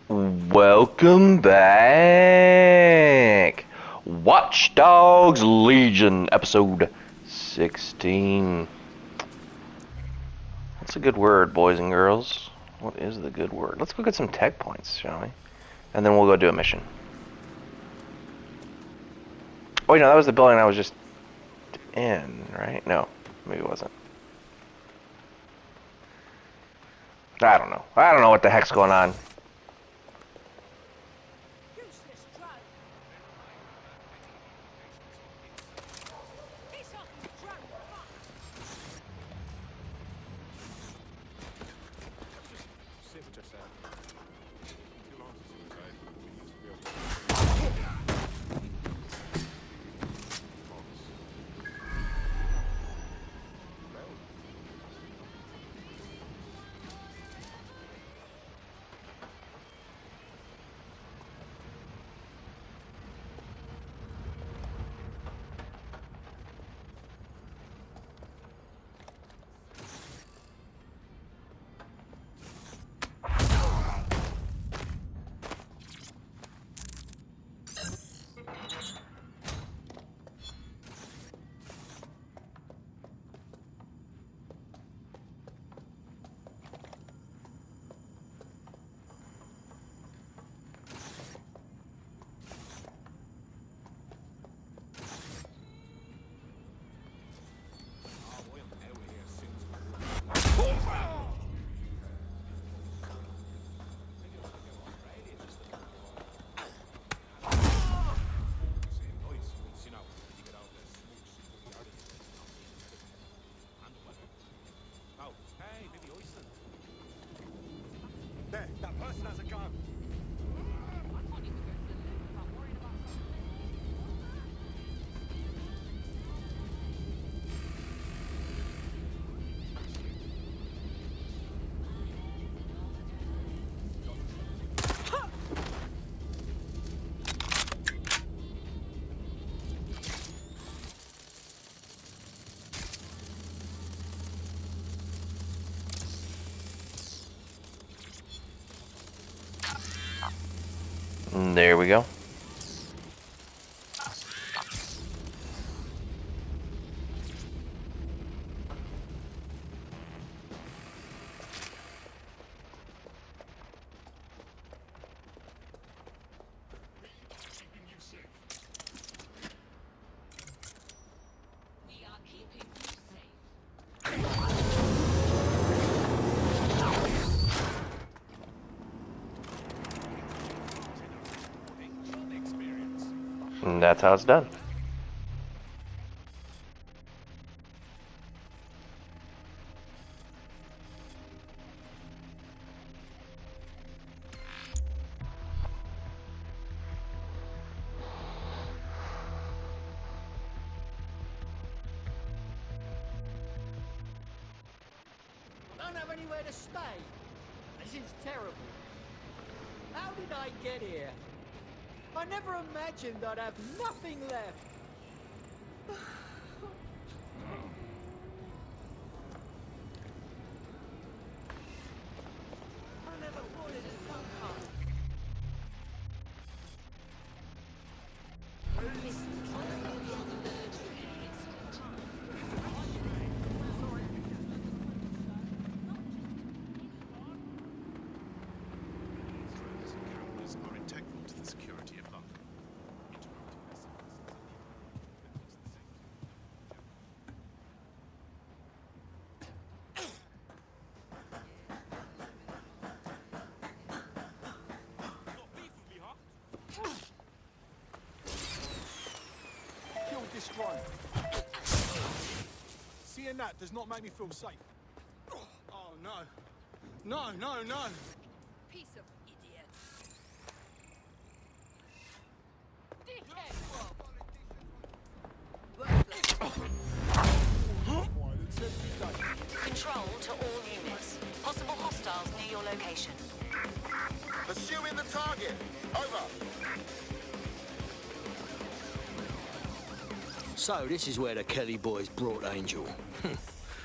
Welcome back! Watch Dogs Legion, episode 16. What's a good word, boys and girls? What is the good word? Let's go get some tech points, shall we? And then we'll go do a mission. Oh, wait, no, that was the building I was just in, right? No, maybe it wasn't. I don't know. I don't know what the heck's going on. That person has a gun. There we go. And that's how it's done. I don't have anywhere to stay. This is terrible. How did I get here? I never imagined I'd have nothing left. I never thought it'd so hard. Cameras are integral to the security of London. Killed this drone. Seeing that does not make me feel safe. Oh no. No, no, no. Piece of idiot. Dickhead! Violence every day. Control to all units. Possible hostiles near your location. Pursuing the target. Over. So this is where the Kelly boys brought Angel.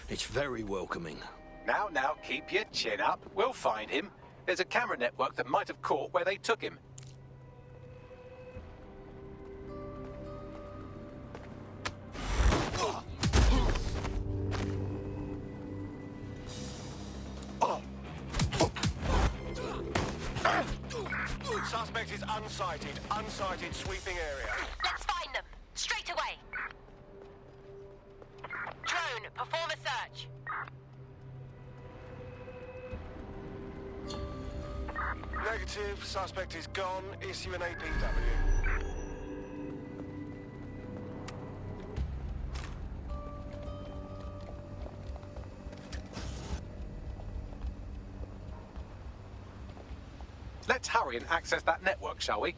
It's very welcoming. Now, keep your chin up. We'll find him. There's a camera network that might have caught where they took him. Suspect is unsighted. Unsighted sweeping area. Let's find them. Straight away. Drone, perform a search. Negative. Suspect is gone. Issue an APW. Let's hurry and access that network, shall we?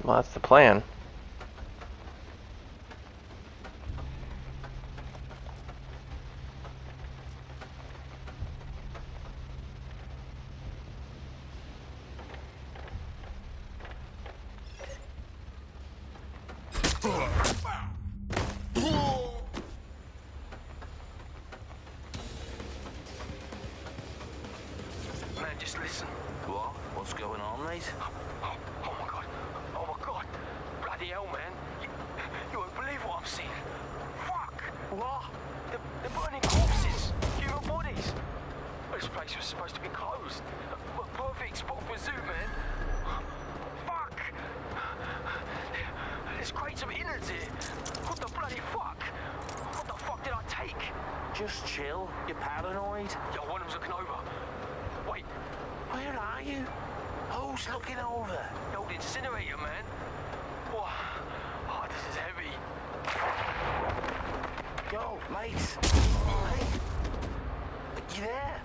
Well, that's the plan. Man, just listen. What? What's going on, mate? Oh my god. Oh my god. Bloody hell, man. You won't believe what I'm seeing. Fuck. What? They're burning corpses. Human bodies. This place was supposed to be closed. A perfect spot for a zoo, man. Fuck. There's crates of innards here. What the bloody fuck? What the fuck did I take? Just chill. You're paranoid. Yo, one of them's looking over. Wait. Where are you? Who's looking over? The old incinerator, man. Whoa. Oh, this is heavy. Yo, mate. Hey. You there?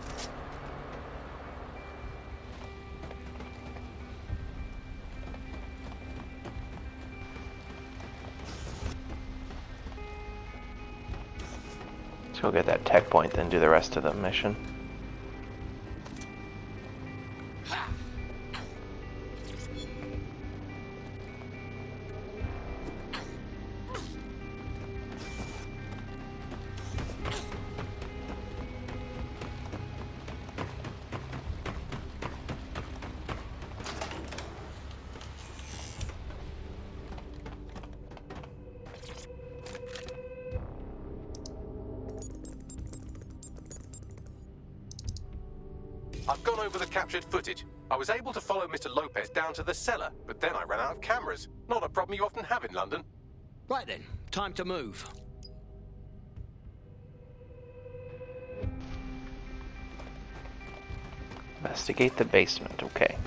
Let's go get that tech point, then do the rest of the mission. I've gone over the captured footage. I was able to follow Mr. Lopez down to the cellar, but then I ran out of cameras. Not a problem you often have in London. Right then, time to move. Investigate the basement, okay.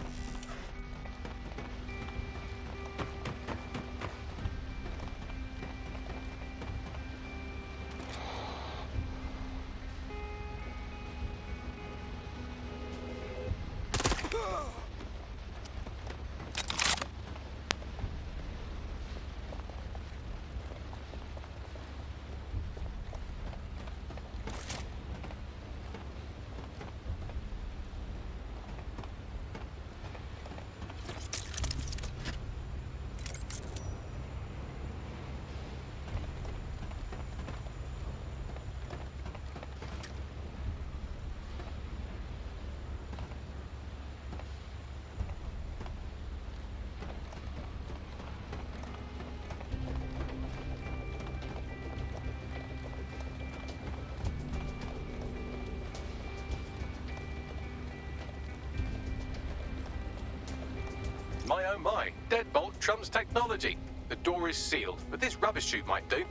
My oh my, deadbolt trumps technology. The door is sealed, but this rubbish chute might do.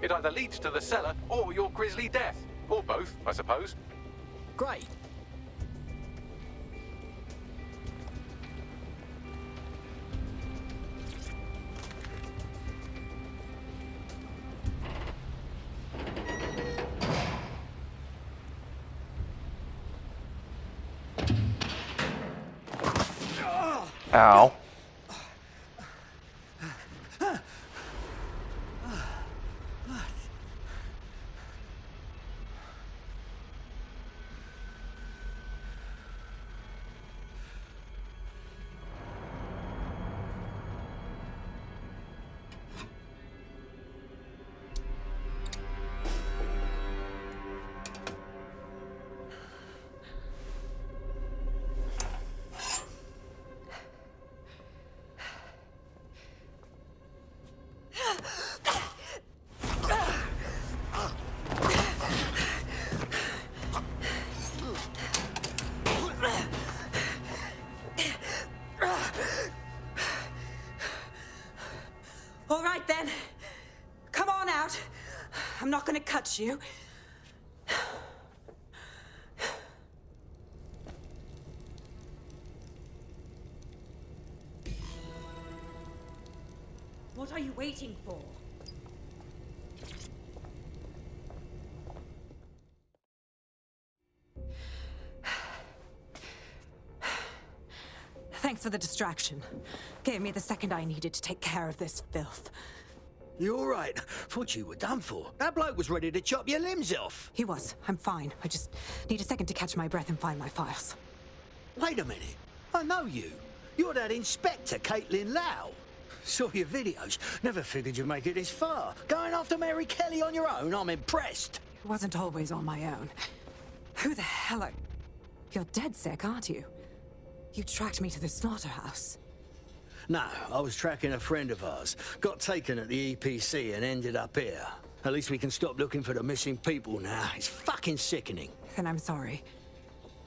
It either leads to the cellar or your grisly death. Or both, I suppose. Great. Ow. gonna cut you. What are you waiting for? Thanks for the distraction. Gave me the second I needed to take care of this filth. You all right? Thought you were done for. That bloke was ready to chop your limbs off. He was. I'm fine. I just need a second to catch my breath and find my files. Wait a minute. I know you. You're that Inspector Caitlin Lau. Saw your videos. Never figured you'd make it this far. Going after Mary Kelly on your own, I'm impressed. It wasn't always on my own. Who the hell are... You're dead sick, aren't you? You tracked me to the slaughterhouse. No, I was tracking a friend of ours. Got taken at the EPC and ended up here. At least we can stop looking for the missing people now. It's fucking sickening. Then I'm sorry.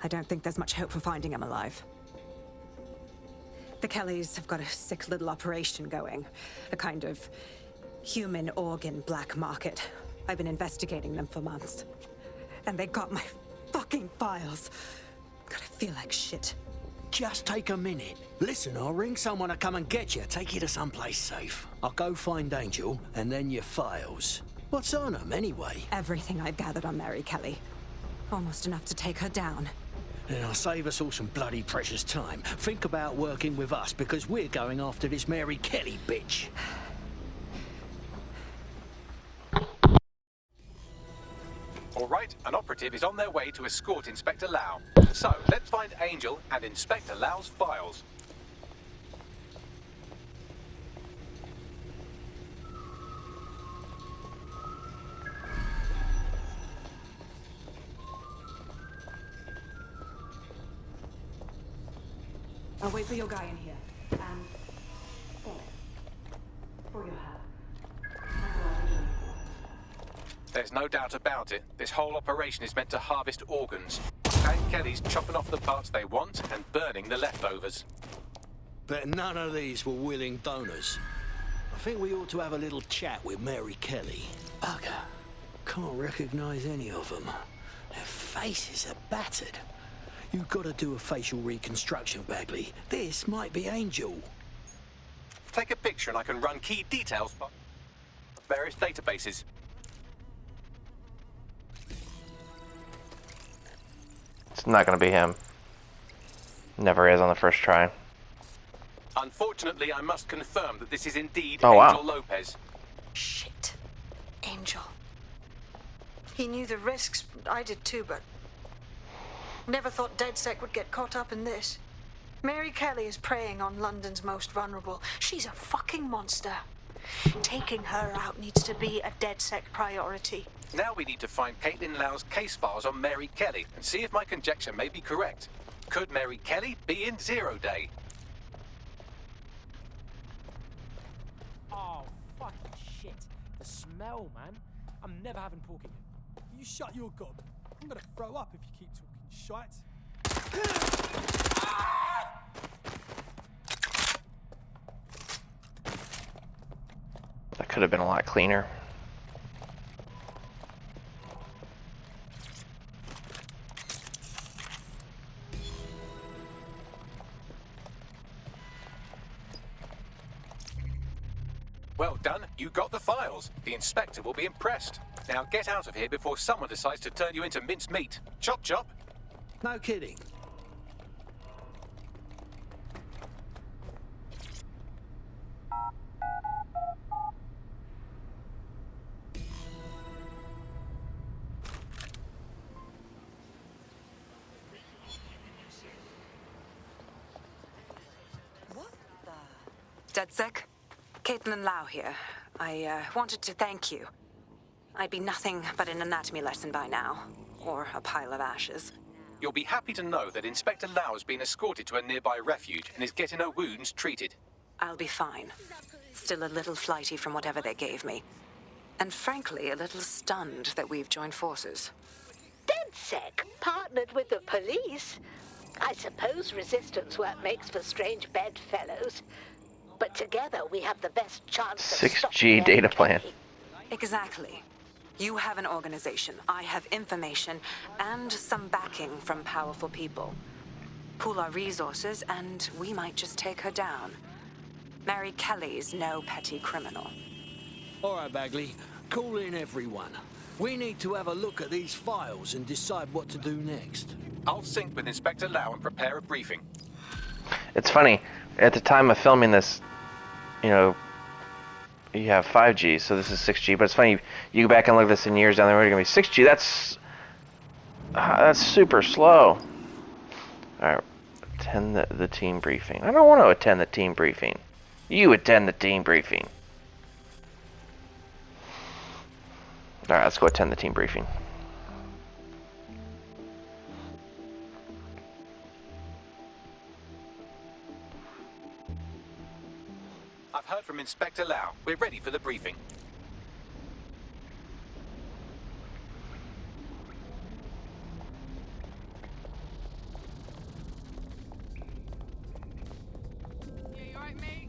I don't think there's much hope for finding him alive. The Kellys have got a sick little operation going. A kind of human organ black market. I've been investigating them for months. And they got my fucking files. God, I feel like shit. Just take a minute. Listen, I'll ring someone to come and get you, take you to someplace safe. I'll go find Angel, and then your files. What's on them, anyway? Everything I've gathered on Mary Kelly. Almost enough to take her down. Then I'll save us all some bloody precious time. Think about working with us, because we're going after this Mary Kelly bitch. All right, an operative is on their way to escort Inspector Lau. So, let's find Angel and Inspector Lau's files. I'll wait for your guy in here. And... for your help. There's no doubt about it. This whole operation is meant to harvest organs. Hank Kelly's chopping off the parts they want and burning the leftovers. But none of these were willing donors. I think we ought to have a little chat with Mary Kelly. Bugger. Can't recognize any of them. Their faces are battered. You've got to do a facial reconstruction, Bagley. This might be Angel. Take a picture and I can run key details from various databases. It's not gonna be him. Never is on the first try. Unfortunately, I must confirm that this is indeed Oh, wow. Angel Lopez. Shit. Angel. He knew the risks. I did too, but... Never thought DedSec would get caught up in this. Mary Kelly is preying on London's most vulnerable. She's a fucking monster. Taking her out needs to be a DedSec priority. Now we need to find Caitlin Lau's case files on Mary Kelly and see if my conjecture may be correct. Could Mary Kelly be in Zero Day? Oh, fucking shit. The smell, man. I'm never having pork again. You shut your gob. I'm gonna throw up if you keep talking shite. That could have been a lot cleaner. Well done, you got the files. The inspector will be impressed. Now get out of here before someone decides to turn you into minced meat. Chop chop. No kidding. What the... DedSec? Caitlin Lau here. I wanted to thank you. I'd be nothing but an anatomy lesson by now. Or a pile of ashes. You'll be happy to know that Inspector Lau has been escorted to a nearby refuge and is getting her wounds treated. I'll be fine. Still a little flighty from whatever they gave me. And frankly, a little stunned that we've joined forces. DedSec partnered with the police. I suppose resistance work makes for strange bedfellows. But together we have the best chance of 6G data plan. Exactly. You have an organization, I have information, and some backing from powerful people. Pool our resources, and we might just take her down. Mary Kelly's no petty criminal. All right, Bagley. Call in everyone. We need to have a look at these files and decide what to do next. I'll sync with Inspector Lau and prepare a briefing. It's funny, at the time of filming this, you know, you have 5G, so this is 6G, but it's funny, you go back and look at this in years down the road, you're going to be 6G, that's super slow. Alright, attend the team briefing. I don't want to attend the team briefing. You attend the team briefing. Alright, let's go attend the team briefing. I've heard from Inspector Lau. We're ready for the briefing. Yeah, you alright, mate?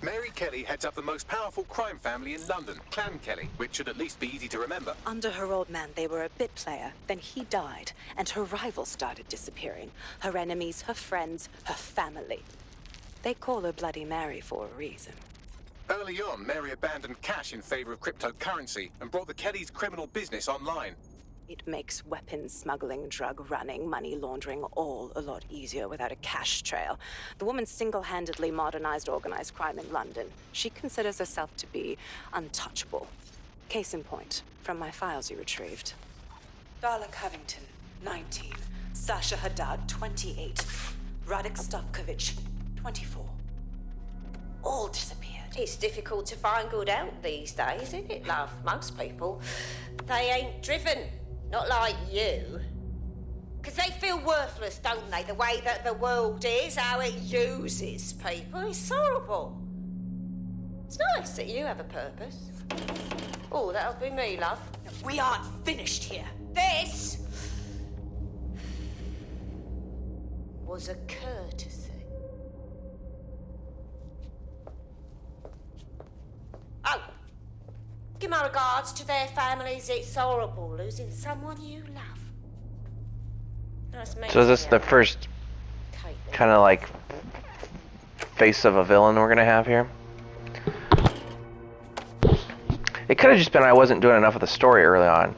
Mary Kelly heads up the most powerful crime family in London, Clan Kelly, which should at least be easy to remember. Under her old man, they were a bit player. Then he died, and her rivals started disappearing. Her enemies, her friends, her family. They call her Bloody Mary for a reason. Early on, Mary abandoned cash in favor of cryptocurrency and brought the Kellys' criminal business online. It makes weapons smuggling, drug running, money laundering all a lot easier without a cash trail. The woman single-handedly modernized organized crime in London. She considers herself to be untouchable. Case in point, from my files you retrieved. Darla Covington, 19. Sasha Haddad, 28. Radek Stavkovich, 24. All disappeared. It's difficult to find good help these days, isn't it, love? Most people, they ain't driven. Not like you. 'Cause they feel worthless, don't they? The way that the world is, how it uses people. It's horrible. It's nice that you have a purpose. Oh, that'll be me, love. We aren't finished here. This was a courtesy. Oh, give my regards to their families. It's horrible losing someone you love. Nice So is this the first kind of like face of a villain we're gonna have here? It could have just been I wasn't doing enough of the story early on.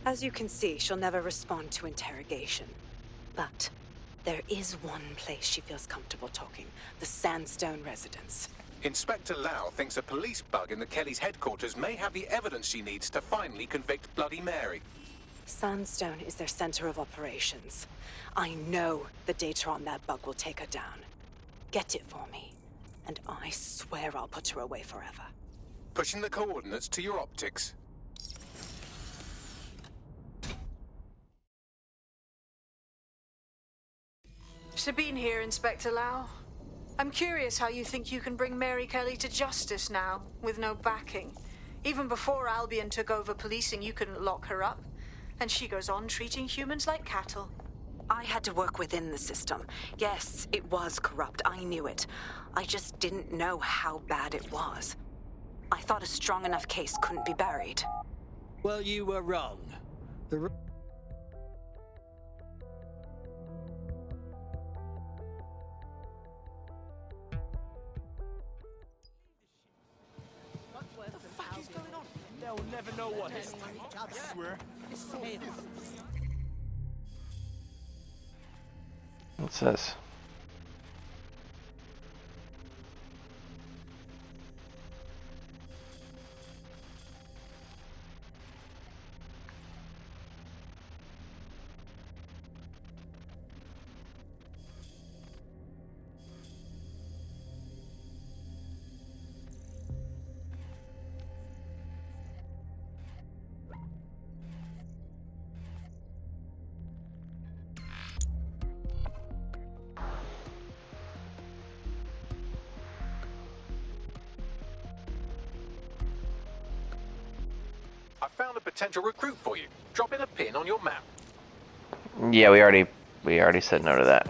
As you can see, she'll never respond to interrogation. But there is one place she feels comfortable talking. The Sandstone residence. Inspector Lau thinks a police bug in the Kellys' headquarters may have the evidence she needs to finally convict Bloody Mary. Sandstone is their center of operations. I know the data on that bug will take her down. Get it for me, and I swear I'll put her away forever. Pushing the coordinates to your optics. Sabine here, Inspector Lau. I'm curious how you think you can bring Mary Kelly to justice now, with no backing. Even before Albion took over policing, you couldn't lock her up. And she goes on treating humans like cattle. I had to work within the system. Yes, it was corrupt. I knew it. I just didn't know how bad it was. I thought a strong enough case couldn't be buried. Well, you were wrong. The What the fuck is going on? They'll never know what hit. I swear. It's chaos. What's this? I found a potential recruit for you. Drop in a pin on your map. Yeah, we already said no to that.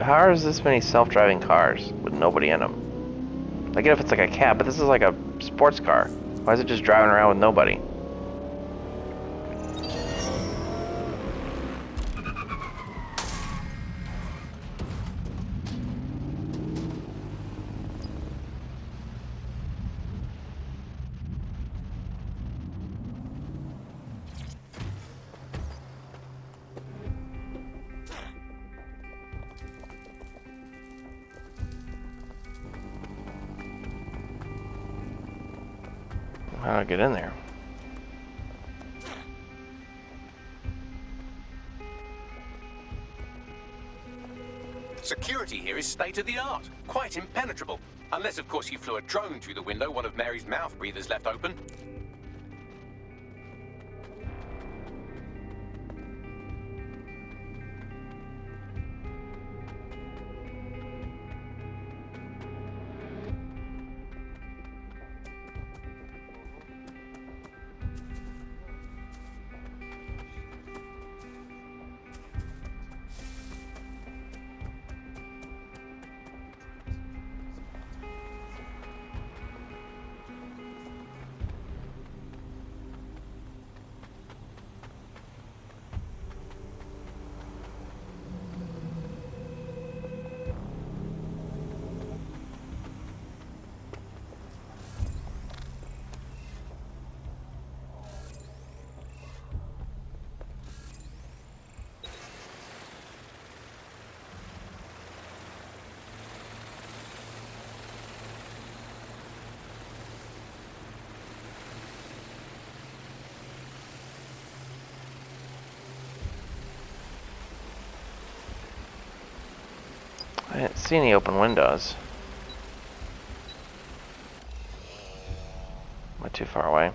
How is this many self-driving cars with nobody in them? I get if it's like a cab, but this is like a sports car. Why is it just driving around with nobody? How do I get in there? Security here is state of the art, quite impenetrable. Unless, of course, you flew a drone through the window one of Mary's mouth breathers left open. I didn't see any open windows. Am I too far away?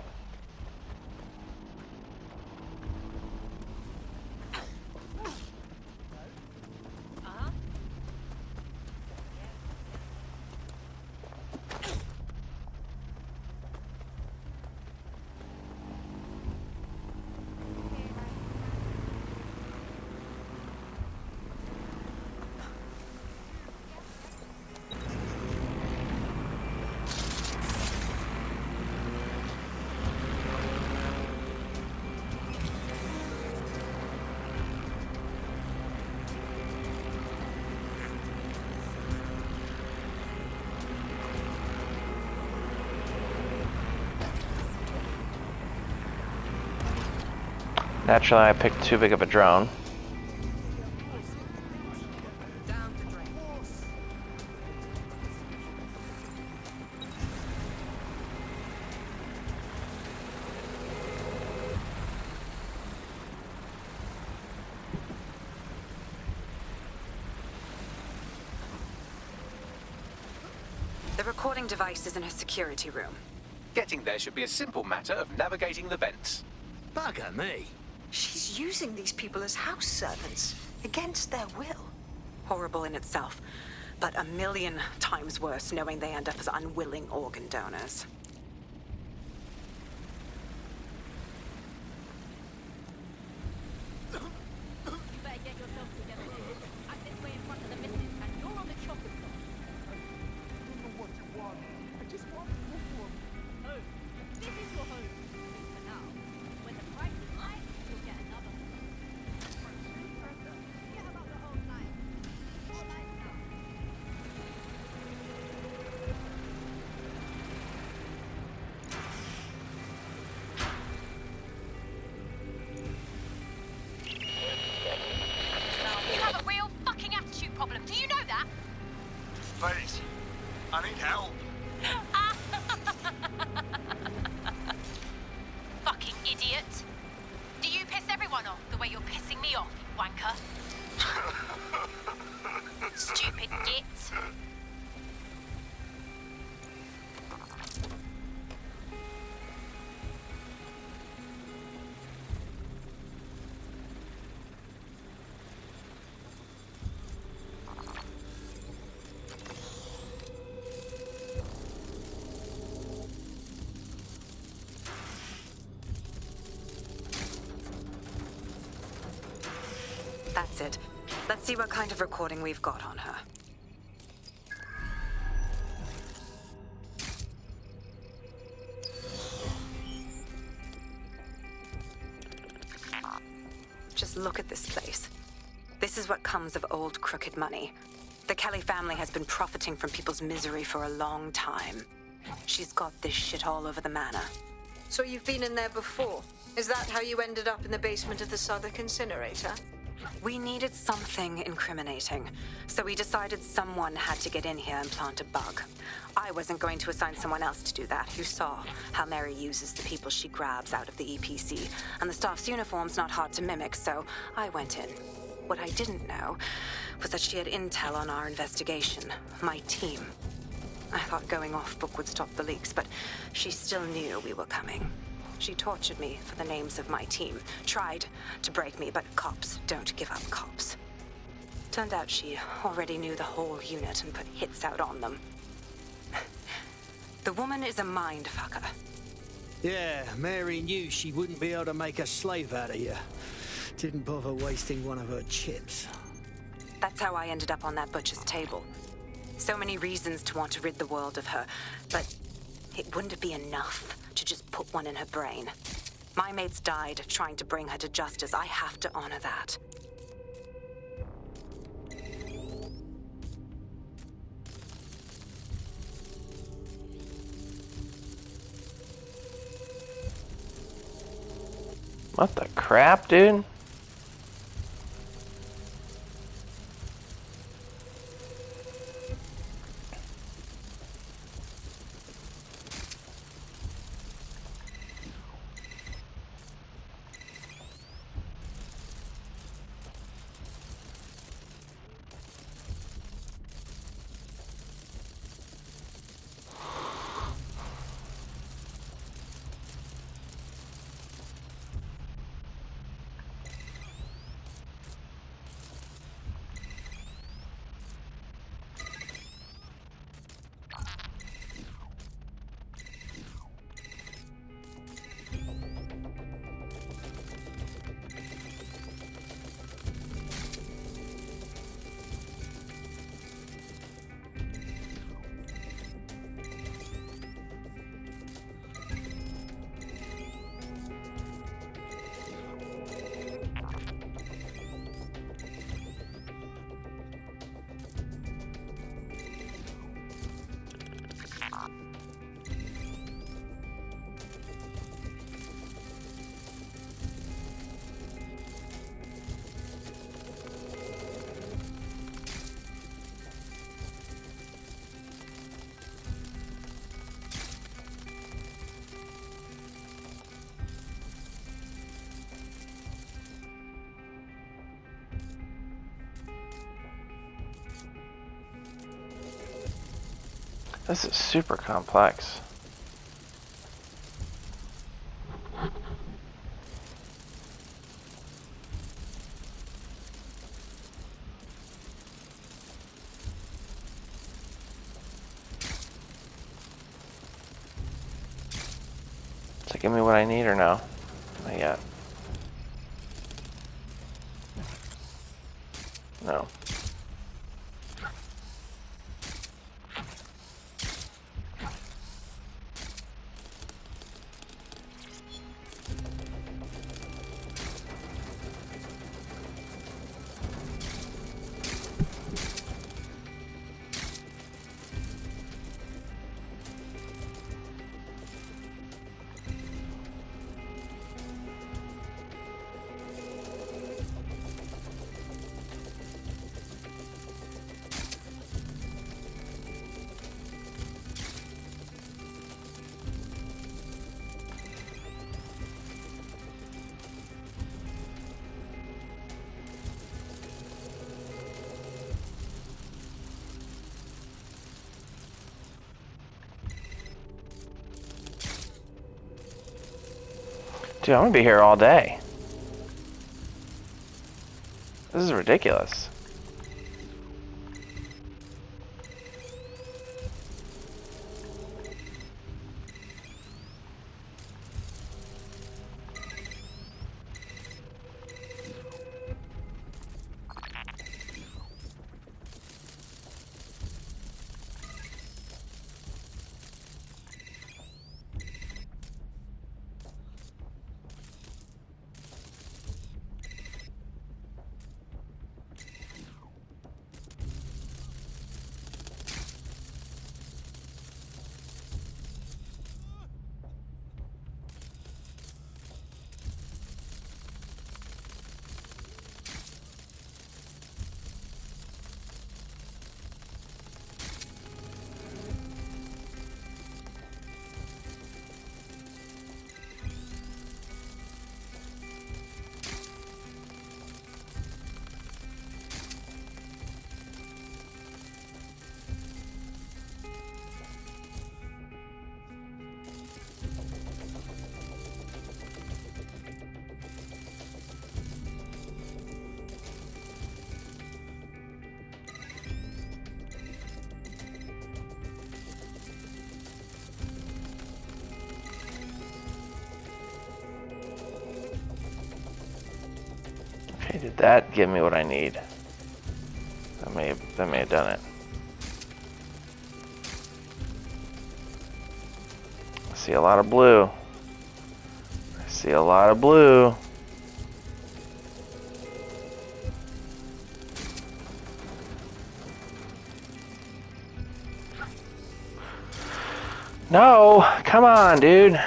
Naturally, I picked too big of a drone. The recording device is in her security room. Getting there should be a simple matter of navigating the vents. Bugger me. She's using these people as house servants, against their will. Horrible in itself, but a million times worse knowing they end up as unwilling organ donors. Please, I need help. Fucking idiot. Do you piss everyone off the way you're pissing me off, you wanker? Stupid git. Sid. Let's see what kind of recording we've got on her. Just look at this place. This is what comes of old crooked money. The Kelly family has been profiting from people's misery for a long time. She's got this shit all over the manor. So you've been in there before? Is that how you ended up in the basement of the Southwark incinerator? We needed something incriminating, so we decided someone had to get in here and plant a bug. I wasn't going to assign someone else to do that. You saw how Mary uses the people she grabs out of the EPC, and the staff's uniform's not hard to mimic, so I went in. What I didn't know was that she had intel on our investigation, my team. I thought going off book would stop the leaks, but she still knew we were coming. She tortured me for the names of my team, tried to break me, but cops don't give up cops. Turned out she already knew the whole unit and put hits out on them. The woman is a mindfucker. Yeah, Mary knew she wouldn't be able to make a slave out of you. Didn't bother wasting one of her chips. That's how I ended up on that butcher's table. So many reasons to want to rid the world of her, but it wouldn't be enough to just put one in her brain. My mates died trying to bring her to justice. I have to honor that. What the crap, dude? This is super complex. So give me what I need or no? Not yet. No. Dude, I'm gonna be here all day. This is ridiculous. Okay, did that give me what I need? That may have done it. I see a lot of blue. I see a lot of blue. No, come on, dude.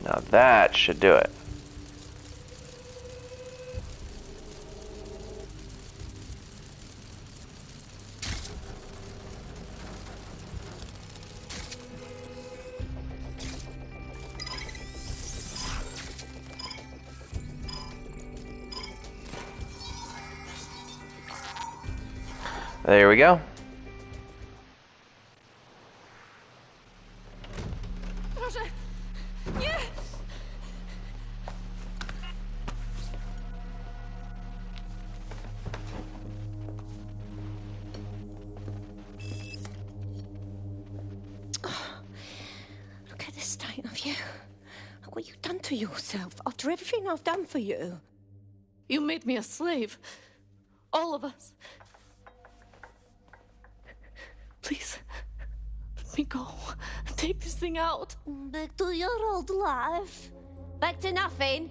Now that should do it. There we go. Roger. Yeah. Look at the state of you. Look what you've done to yourself after everything I've done for you. You made me a slave. All of us. Please, let me go. Take this thing out. Back to your old life. Back to nothing.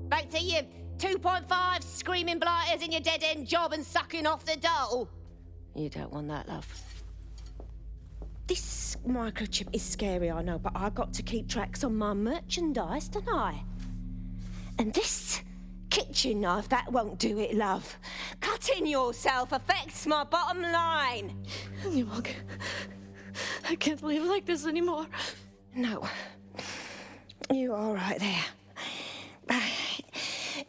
Back to you 2.5 screaming blighters in your dead-end job and sucking off the dole. You don't want that, love. This microchip is scary, I know, but I got to keep tracks on my merchandise, don't I? And this kitchen knife, that won't do it, love. Cutting yourself affects my bottom line. I can't live like this anymore. No. You're all right there.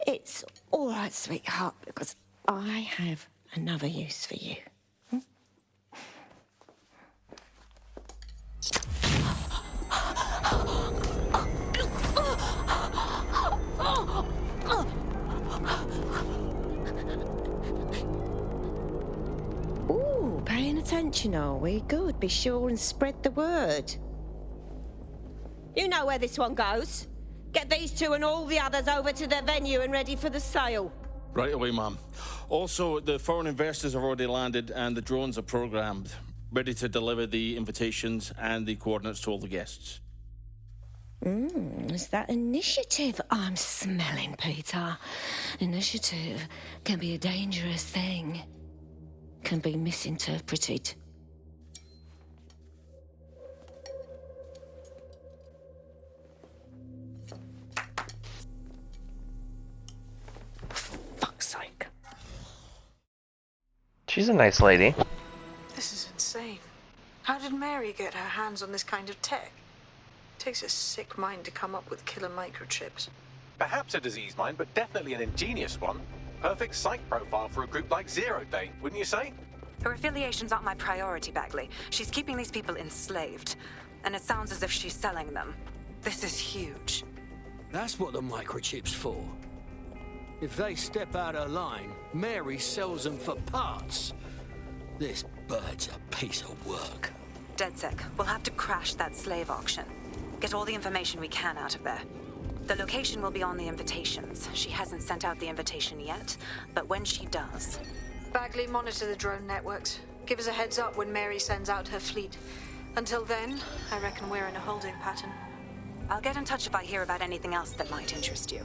It's all right, sweetheart, because I have another use for you. Ooh, paying attention, are we? Good. Be sure and spread the word. You know where this one goes. Get these two and all the others over to their venue and ready for the sale. Right away, ma'am. Also, the foreign investors have already landed and the drones are programmed, ready to deliver the invitations and the coordinates to all the guests. Is that initiative I'm smelling, Peter? Initiative can be a dangerous thing. Can be misinterpreted. For fuck's sake. She's a nice lady. This is insane. How did Mary get her hands on this kind of tech? It takes a sick mind to come up with killer microchips. Perhaps a disease mind, but definitely an ingenious one. Perfect psych profile for a group like Zero Day, wouldn't you say? Her affiliations aren't my priority, Bagley. She's keeping these people enslaved. And it sounds as if she's selling them. This is huge. That's what the microchip's for. If they step out of line, Mary sells them for parts. This bird's a piece of work. DedSec, we'll have to crash that slave auction. Get all the information we can out of there. The location will be on the invitations. She hasn't sent out the invitation yet, but when she does... Bagley, monitor the drone networks. Give us a heads up when Mary sends out her fleet. Until then, I reckon we're in a holding pattern. I'll get in touch if I hear about anything else that might interest you.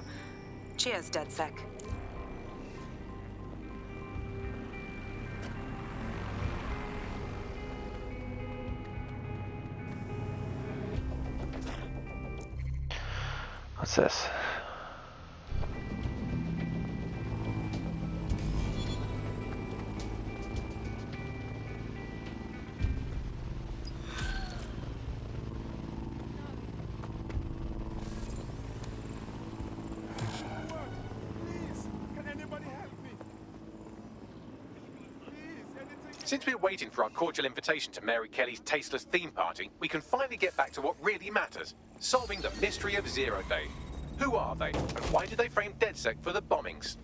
Cheers, DedSec. What's this? Since we're waiting for our cordial invitation to Mary Kelly's tasteless theme party, we can finally get back to what really matters, solving the mystery of Zero Day. Who are they, and why did they frame DedSec for the bombings?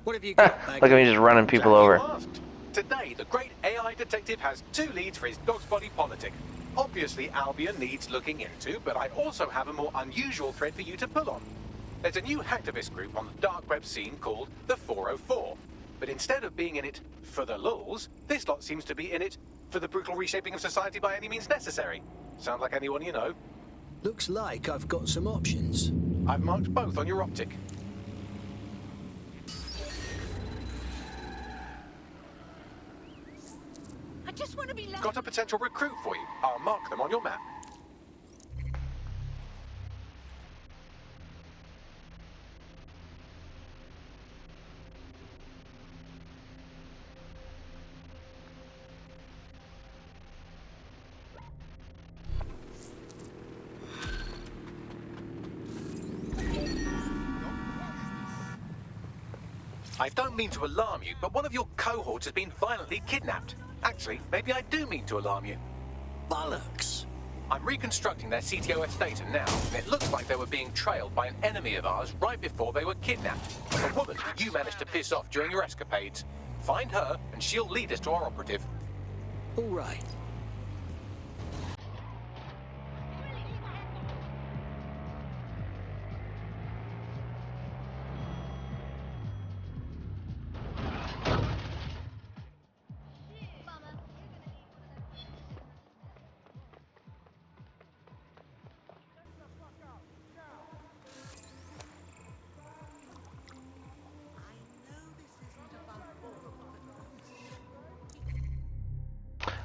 What have you got, Look at me just running people Glad you over. asked. Today, the great AI detective has 2 leads for his dog's body politic. Obviously, Albion needs looking into, but I also have a more unusual thread for you to pull on. There's a new hacktivist group on the dark web scene called the 404. But instead of being in it for the lulz, this lot seems to be in it for the brutal reshaping of society by any means necessary. Sound like anyone you know? Looks like I've got some options. I've marked both on your optic. I just want to be left. Got a potential recruit for you. I'll mark them on your map. I don't mean to alarm you, but one of your cohorts has been violently kidnapped. Actually, maybe I do mean to alarm you. Bollocks! I'm reconstructing their CTOS data now, and it looks like they were being trailed by an enemy of ours right before they were kidnapped. A woman who you managed to piss off during your escapades. Find her, and she'll lead us to our operative. All right.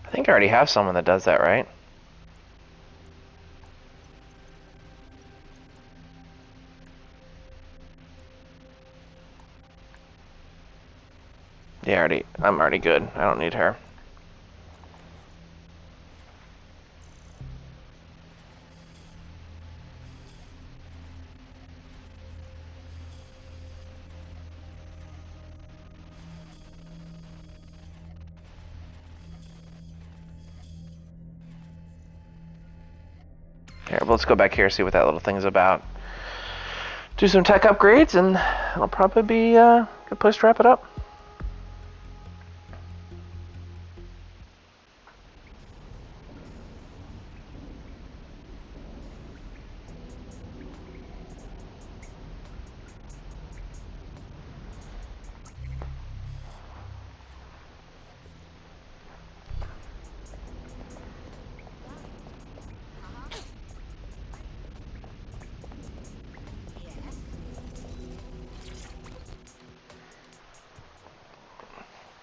I think I already have someone that does that, right? Yeah, I'm already good. I don't need her. Here, let's go back here, see what that little thing's about. Do some tech upgrades, and it'll probably be a good place to wrap it up.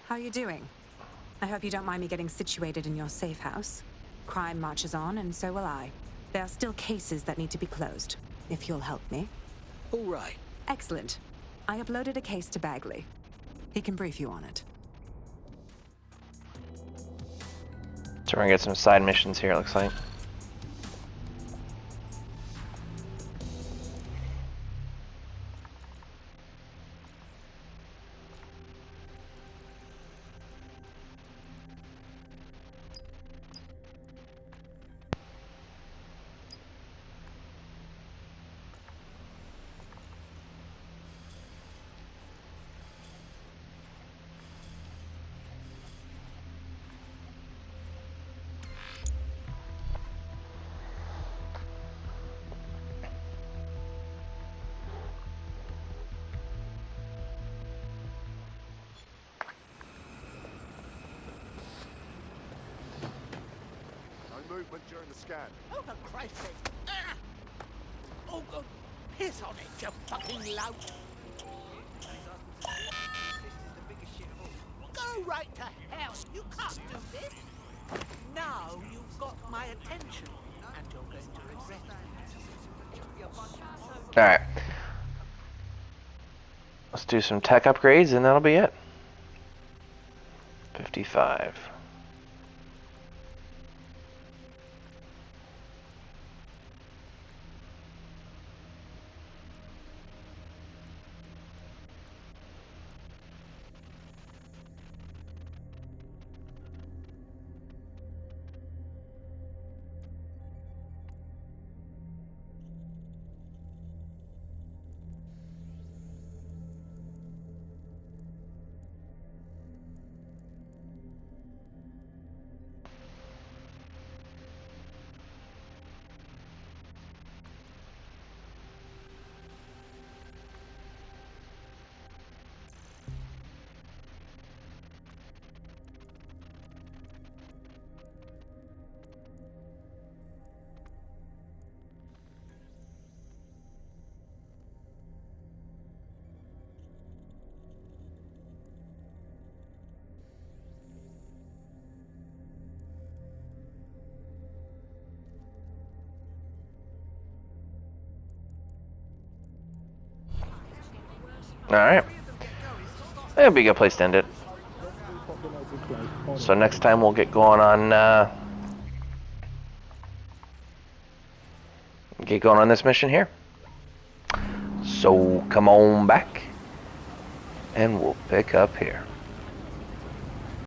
How are you doing? I hope you don't mind me getting situated in your safe house. Crime marches on, and so will I. There are still cases that need to be closed, if you'll help me. All right. Excellent. I uploaded a case to Bagley. He can brief you on it. So we're gonna get some side missions here, it looks like. Movement during the scan. Oh, for Christ's sake. Ah! Oh, God. Piss on it, you fucking lout. Go right to hell. You can't do this. Now you've got my attention, and you're going to regret it. Alright. Let's do some tech upgrades, and that'll be it. 55. Alright. That'd be a good place to end it. So next time we'll get going on this mission here. So come on back and we'll pick up here.